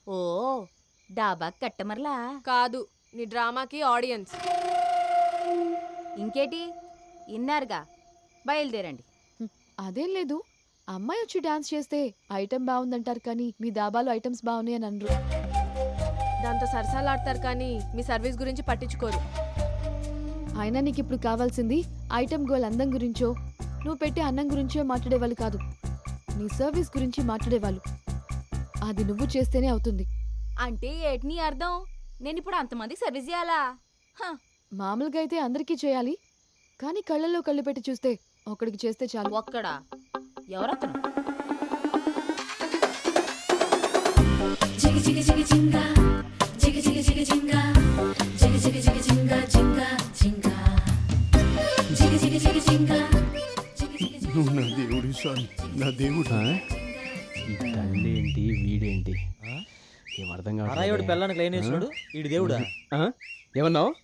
ఓ డాబా కట్టమర్లా కాదు, నీ డ్రామాకి ఆడియన్స్. ఇంకేటి ఇన్నారుగా బయలుదేరండి. అదేం లేదు, అమ్మాయి వచ్చి డాన్స్ చేస్తే ఐటెం బాగుందంటారు కానీ మీ దాబాలో ఐటమ్స్ బాగున్నాయి అని అనరు. దాంతో సరసాలాడతారు కానీ మీ సర్వీస్ గురించి పట్టించుకోరు. అయినా నీకు ఇప్పుడు కావాల్సింది ఐటెం గోల్ అందం గురించో నువ్వు పెట్టే అన్నం గురించో మాట్లాడేవాళ్ళు కాదు, నీ సర్వీస్ గురించి మాట్లాడేవాళ్ళు. అది నువ్వు చేస్తేనే అవుతుంది. అంటే ఏటి నీ అర్థం? నేను ఇప్పుడు అంతమందికి సర్వీస్ చేయాలా? హ, మామూలుగా అయితే అందరికీ చేయాలి, కానీ కళ్ళల్లో కళ్ళు పెట్టి చూస్తే ఒకడికి చేస్తే చాలు. ఒక్కడా? ఎవరతను? నువ్వు నా దేవుడి స్వామి, నా దేవుడు. ఈ కళ్ళేంటి వీడేంటి ఏం అర్థం అరాయోడు కావట్లేదు. పిల్లానికి లైన్ వేసినాడు ఈడు దేవుడా? ఏమన్నావు?